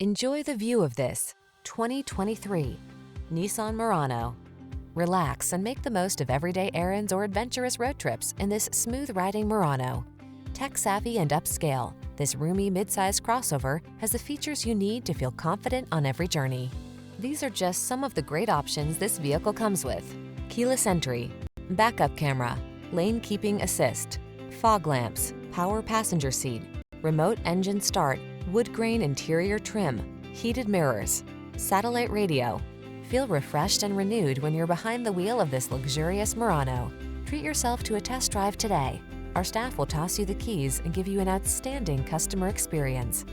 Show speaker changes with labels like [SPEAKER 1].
[SPEAKER 1] Enjoy the view of this 2023 Nissan Murano. Relax and make the most of everyday errands or adventurous road trips in this smooth-riding Murano. Tech-savvy and upscale, this roomy midsize crossover has the features you need to feel confident on every journey. These are just some of the great options this vehicle comes with: keyless entry, backup camera, lane keeping assist, fog lamps, power passenger seat, remote engine start, wood grain interior trim, heated mirrors, satellite radio. Feel refreshed and renewed when you're behind the wheel of this luxurious Murano. Treat yourself to a test drive today. Our staff will toss you the keys and give you an outstanding customer experience.